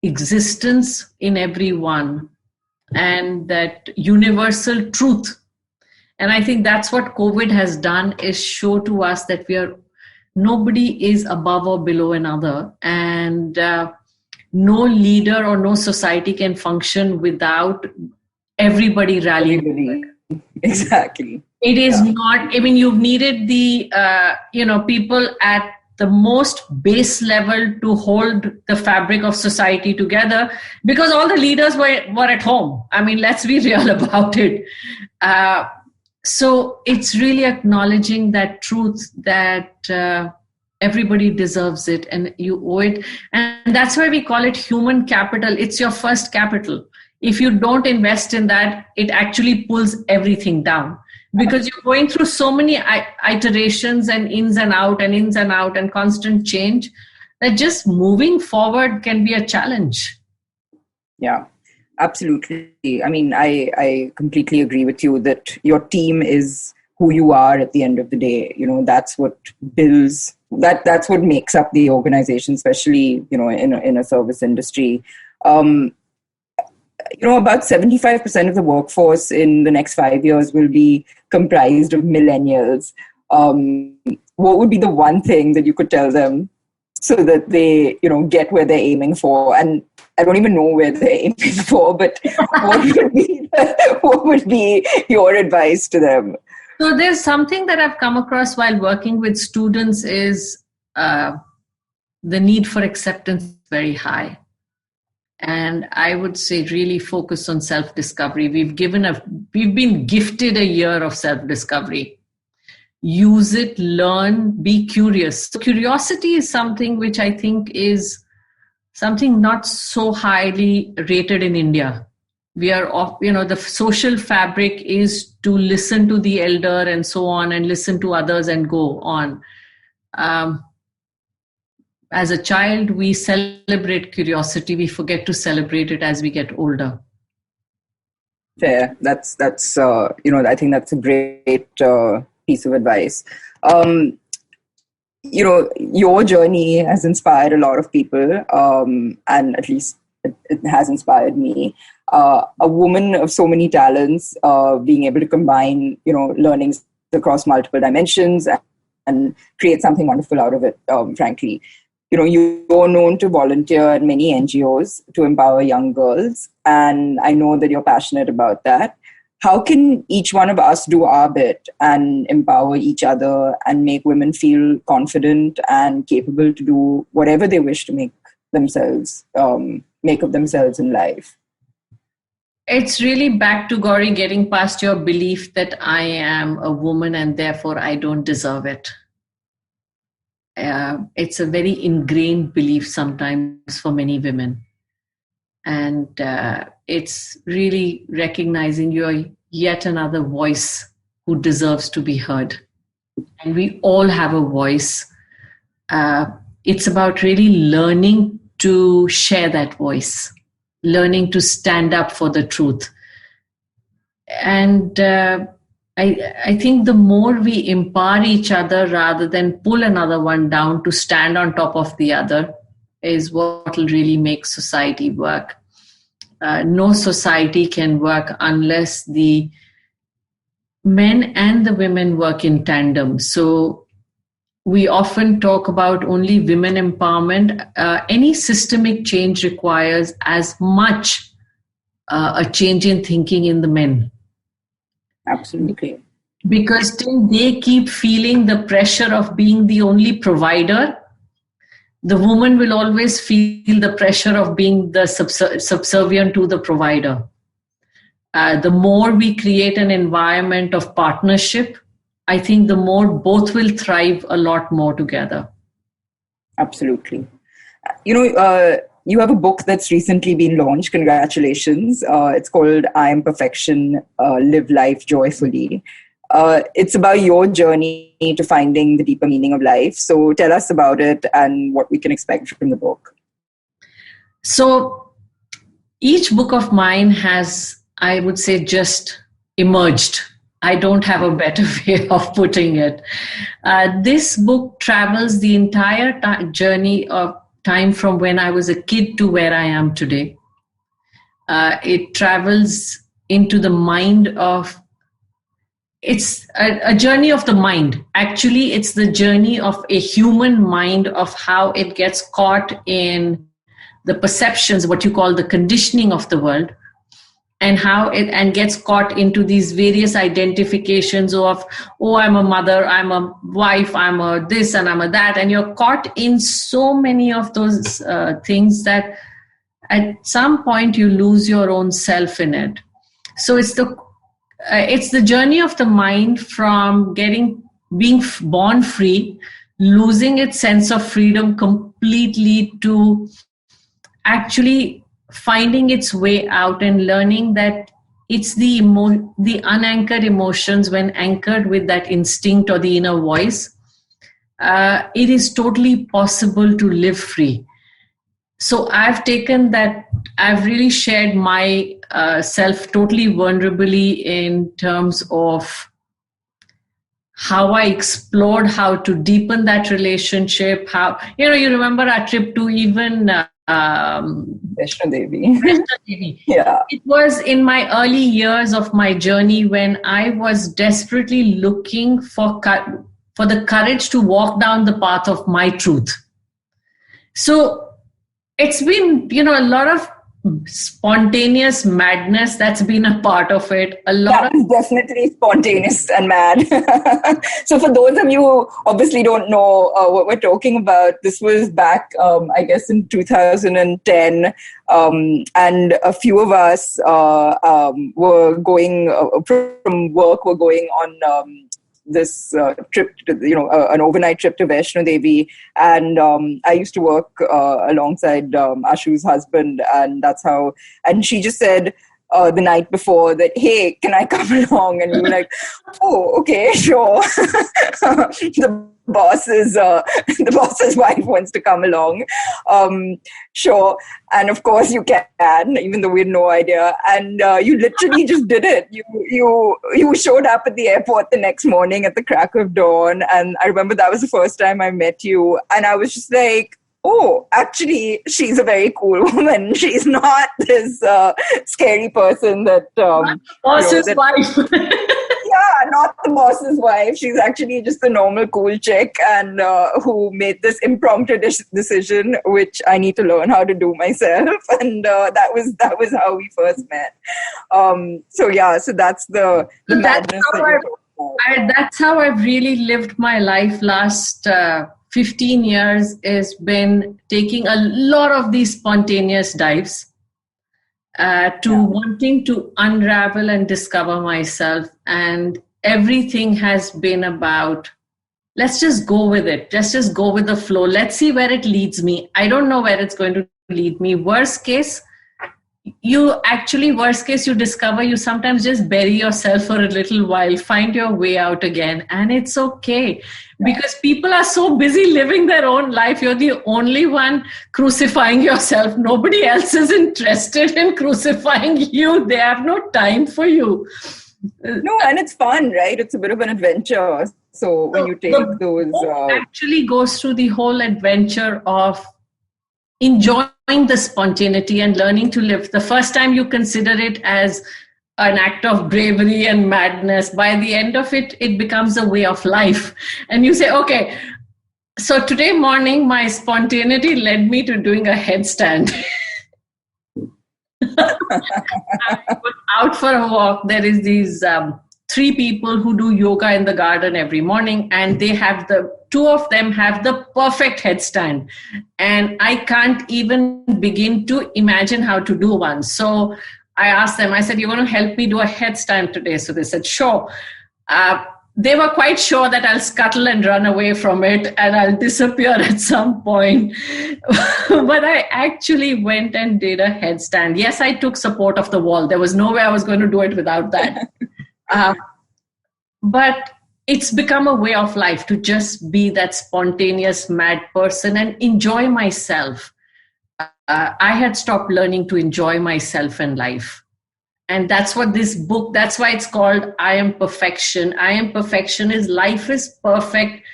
existence in everyone and that universal truth? And I think that's what COVID has done, is show to us that nobody is above or below another, and no leader or no society can function without everybody rallying. Exactly. It is not, I mean, you've needed the, people at the most base level to hold the fabric of society together, because all the leaders were at home. I mean, let's be real about it. So it's really acknowledging that truth that everybody deserves it and you owe it. And that's why we call it human capital. It's your first capital. If you don't invest in that, it actually pulls everything down, because you're going through so many iterations and ins and out and constant change that just moving forward can be a challenge. Yeah, absolutely. I mean, I completely agree with you that your team is who you are at the end of the day. You know, that's what builds, that's what makes up the organization, especially, in a service industry. About 75% of the workforce in the next 5 years will be comprised of millennials. What would be the one thing that you could tell them so that they, get where they're aiming for? And I don't even know where they're aiming for, but what would be your advice to them? So there's something that I've come across while working with students is the need for acceptance very high. And I would say really focus on self-discovery. We've been gifted a year of self-discovery. Use it, learn, be curious. So curiosity is something which I think is something not so highly rated in India. We are off, the social fabric is to listen to the elder and so on, and listen to others and go on. As a child, we celebrate curiosity. We forget to celebrate it as we get older. Fair. That's I think that's a great piece of advice. Your journey has inspired a lot of people, and at least it has inspired me. A woman of so many talents, being able to combine, learnings across multiple dimensions and create something wonderful out of it, frankly. You're known to volunteer at many NGOs to empower young girls, and I know that you're passionate about that. How can each one of us do our bit and empower each other and make women feel confident and capable to do whatever they wish to make of themselves in life? It's really back to, Gauri, getting past your belief that I am a woman and therefore I don't deserve it. It's a very ingrained belief sometimes for many women. And it's really recognizing you're yet another voice who deserves to be heard. And we all have a voice. It's about really learning to share that voice, learning to stand up for the truth. And I think the more we empower each other rather than pull another one down to stand on top of the other is what will really make society work. No society can work unless the men and the women work in tandem. So we often talk about only women empowerment. Any systemic change requires as much a change in thinking in the men. Absolutely. Because till they keep feeling the pressure of being the only provider, the woman will always feel the pressure of being the subservient to the provider. The more we create an environment of partnership, I think the more both will thrive a lot more together. Absolutely. You have a book that's recently been launched. Congratulations. It's called I Am Perfection, Live Life Joyfully. It's about your journey to finding the deeper meaning of life. So tell us about it and what we can expect from the book. So each book of mine has, I would say, just emerged. I don't have a better way of putting it. This book travels the entire journey of time from when I was a kid to where I am today. It travels into the mind of, it's a journey of the mind. Actually, it's the journey of a human mind, of how it gets caught in the perceptions, what you call the conditioning of the world, and how it and gets caught into these various identifications of, oh, I'm a mother, I'm a wife, I'm a this and I'm a that, and you're caught in so many of those things that at some point you lose your own self in it. So it's the journey of the mind from being born free, losing its sense of freedom completely, to actually finding its way out and learning that it's the unanchored emotions, when anchored with that instinct or the inner voice, it is totally possible to live free. So I've taken that, I've really shared my self totally vulnerably in terms of how I explored how to deepen that relationship. How, you remember our trip to even Vaishno Devi. Yeah. It was in my early years of my journey when I was desperately looking for the courage to walk down the path of my truth. So it's been, a lot of spontaneous madness that's been a part of it. Definitely spontaneous and mad. So for those of you who obviously don't know what we're talking about, this was back, I guess, in 2010. And a few of us were going from work, were going on this trip to, an overnight trip to Vaishno Devi. And I used to work alongside Ashu's husband, and that's how, and she just said the night before that, hey, can I come along? And we were like, oh, okay, sure. The boss's wife wants to come along. Sure. And of course you can, even though we had no idea. And you literally just did it. You showed up at the airport the next morning at the crack of dawn. And I remember that was the first time I met you. And I was just like, oh, actually, she's a very cool woman. She's not this scary person that... boss's wife. Yeah, not the boss's wife. She's actually just a normal, cool chick, and who made this impromptu decision, which I need to learn how to do myself. And that was how we first met. So that's the madness. That's how I've really lived my life last 15 years, has been taking a lot of these spontaneous dives. Wanting to unravel and discover myself. And everything has been about, let's just go with it. Let's just go with the flow. Let's see where it leads me. I don't know where it's going to lead me. Worst case, you discover you sometimes just bury yourself for a little while, find your way out again. And it's okay. Because people are so busy living their own life. You're the only one crucifying yourself. Nobody else is interested in crucifying you. They have no time for you. No, and it's fun, right? It's a bit of an adventure. So when you take those... actually goes through the whole adventure of enjoying the spontaneity and learning to live. The first time you consider it as an act of bravery and madness, by the end of it, it becomes a way of life. And you say, okay, so today morning, my spontaneity led me to doing a headstand. I was out for a walk. There is these three people who do yoga in the garden every morning, and two of them have the perfect headstand. And I can't even begin to imagine how to do one. So I asked them, I said, "You're going to help me do a headstand today?" So they said, "Sure." They were quite sure that I'll scuttle and run away from it and I'll disappear at some point. But I actually went and did a headstand. Yes, I took support of the wall. There was no way I was going to do it without that. But it's become a way of life to just be that spontaneous, mad person and enjoy myself. I had stopped learning to enjoy myself in life. And that's what this book, that's why it's called I Am Perfection. I Am Perfection is life is perfect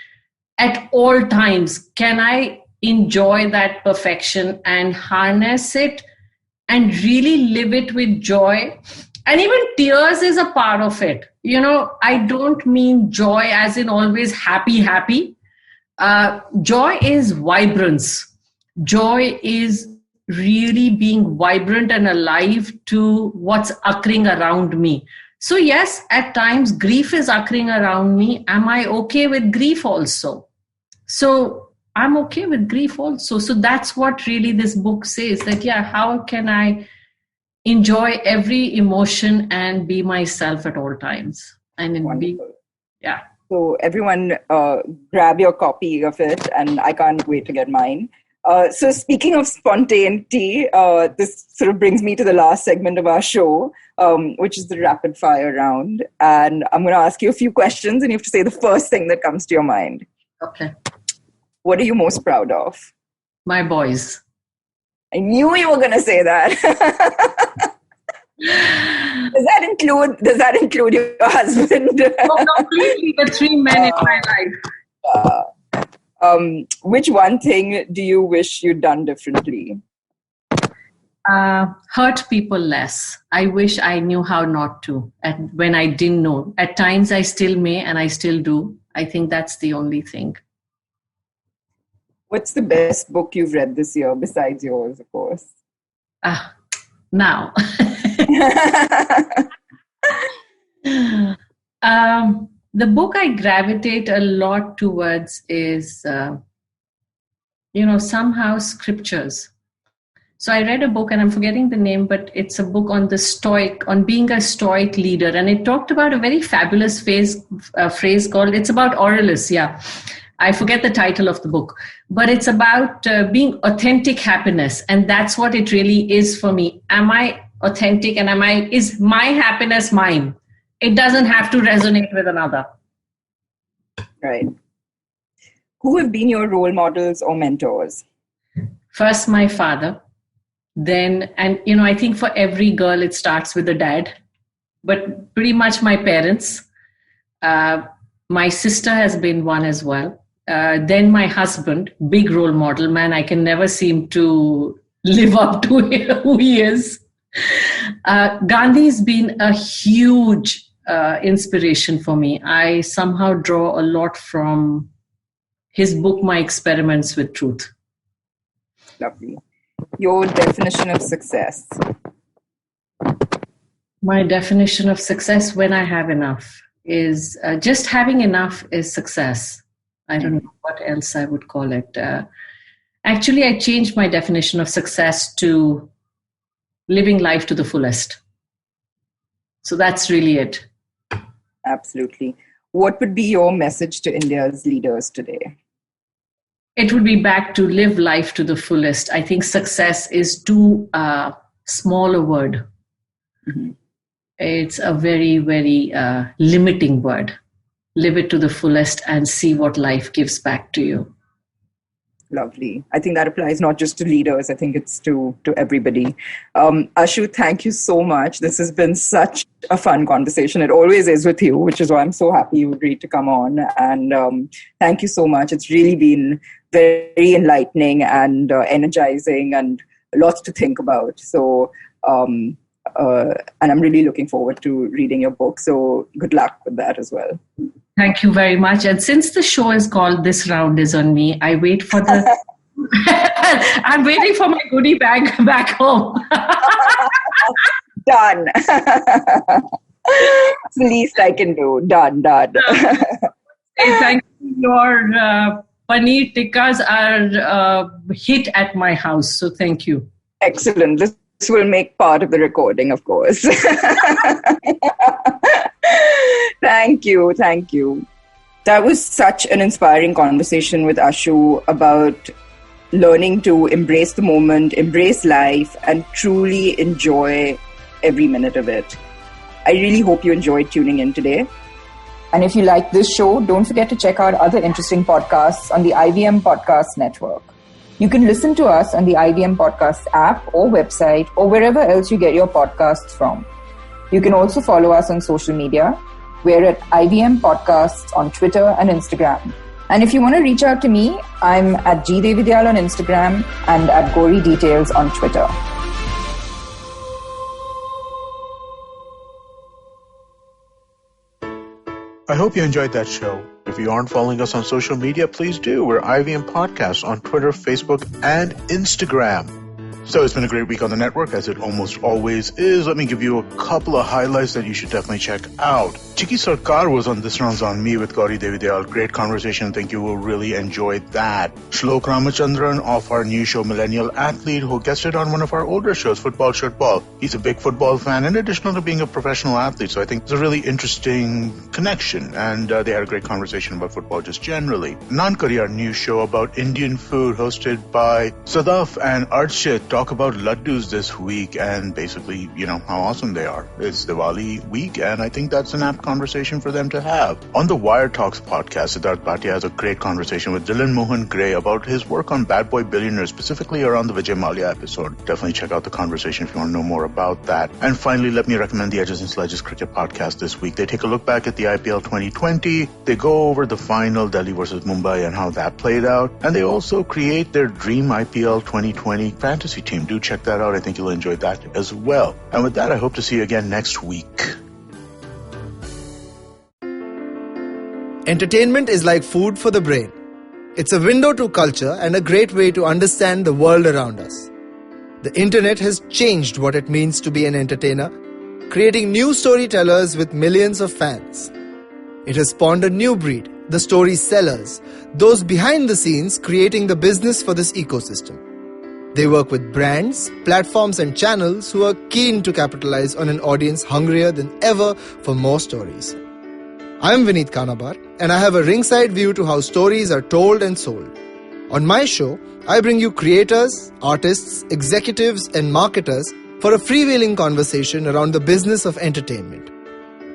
at all times. Can I enjoy that perfection and harness it and really live it with joy? And even tears is a part of it. I don't mean joy as in always happy. Joy is vibrance. Joy is really being vibrant and alive to what's occurring around me. So yes, at times grief is occurring around me. Am I okay with grief also? So I'm okay with grief also. So that's what really this book says, that how can I enjoy every emotion and be myself at all times? And So everyone grab your copy of it, and I can't wait to get mine. So speaking of spontaneity, this sort of brings me to the last segment of our show, which is the rapid fire round. And I'm going to ask you a few questions and you have to say the first thing that comes to your mind. Okay. What are you most proud of? My boys. I knew you were going to say that. Does that include your husband? Oh, completely. The three men in my life. Which one thing do you wish you'd done differently? Hurt people less. I wish I knew how not to. And when I didn't know, at times I still may, and I still do. I think that's the only thing. What's the best book you've read this year besides yours, of course? Now. The book I gravitate a lot towards is, somehow scriptures. So I read a book, and I'm forgetting the name, but it's a book on being a stoic leader. And it talked about a very fabulous phrase called, it's about Aurelius, I forget the title of the book, but it's about being authentic happiness. And that's what it really is for me. Am I authentic, and is my happiness mine? It doesn't have to resonate with another. Right. Who have been your role models or mentors? First, my father. Then, I think for every girl, it starts with a dad. But pretty much my parents. My sister has been one as well. Then my husband, big role model, man, I can never seem to live up to who he is. Gandhi's been a huge inspiration for me. I somehow draw a lot from his book, My Experiments with Truth. Lovely. Your definition of success? My definition of success, when I have enough, is just having enough is success. I don't know what else I would call it. Actually, I changed my definition of success to living life to the fullest. So that's really it. Absolutely. What would be your message to India's leaders today? It would be back to live life to the fullest. I think success is too small a word. Mm-hmm. It's a very, very limiting word. Live it to the fullest and see what life gives back to you. Lovely. I think that applies not just to leaders. I think it's to everybody. Ashu, thank you so much. This has been such a fun conversation. It always is with you, which is why I'm so happy you agreed to come on. And thank you so much. It's really been very enlightening and energizing and lots to think about. So, and I'm really looking forward to reading your book. So good luck with that as well. Thank you very much. And since the show is called This Round is on Me, I wait for I'm waiting for my goodie bag back home. Done. It's the least I can do. Done. Hey, thank you. Your paneer tikkas are hit at my house. So thank you. Excellent. This will make part of the recording, of course. Thank you. That was such an inspiring conversation with Ashu about learning to embrace the moment, embrace life, and truly enjoy every minute of it. I really hope you enjoyed tuning in today. And if you like this show, don't forget to check out other interesting podcasts on the IVM Podcast Network. You can listen to us on the IVM Podcasts app or website or wherever else you get your podcasts from. You can also follow us on social media. We're at IVM Podcasts on Twitter and Instagram. And if you want to reach out to me, I'm at gdevidyal on Instagram and at Gauri Details on Twitter. I hope you enjoyed that show. If you aren't following us on social media, please do. We're IVM Podcasts on Twitter, Facebook, and Instagram. So it's been a great week on the network, as it almost always is. Let me give you a couple of highlights that you should definitely check out. Chiki Sarkar was on This Round's on Me with Gauri Devidyal. Great conversation. I think you will really enjoy that. Shlok Ramachandran of our new show, Millennial Athlete, who guested on one of our older shows, Football Shirtball. He's a big football fan in addition to being a professional athlete. So I think it's a really interesting connection. And they had a great conversation about football just generally. Nankari, our new show about Indian food, hosted by Sadaf and Archit, talk about laddus this week and basically, how awesome they are. It's Diwali week, and I think that's an apt conversation for them to have. On the Wire Talks podcast, Siddharth Bhatia has a great conversation with Dylan Mohan Gray about his work on Bad Boy Billionaire, specifically around the Vijay Mallya episode. Definitely check out the conversation if you want to know more about that. And finally, let me recommend the Edges and Sledges Cricket podcast this week. They take a look back at the IPL 2020. They go over the final, Delhi versus Mumbai, and how that played out. And they also create their dream IPL 2020 fantasy team. Do check that out. I think you'll enjoy that as well. And with that, I hope to see you again next week. Entertainment is like food for the brain. It's a window to culture and a great way to understand the world around us. The internet has changed what it means to be an entertainer, creating new storytellers with millions of fans. It has spawned a new breed, the story sellers, those behind the scenes creating the business for this ecosystem. They work with brands, platforms and channels who are keen to capitalize on an audience hungrier than ever for more stories. I'm Vineet Kanabar, and I have a ringside view to how stories are told and sold. On my show, I bring you creators, artists, executives and marketers for a freewheeling conversation around the business of entertainment.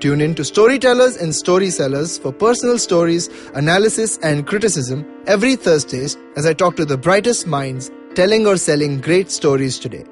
Tune in to Storytellers and Story Sellers for personal stories, analysis and criticism every Thursdays as I talk to the brightest minds telling or selling great stories today.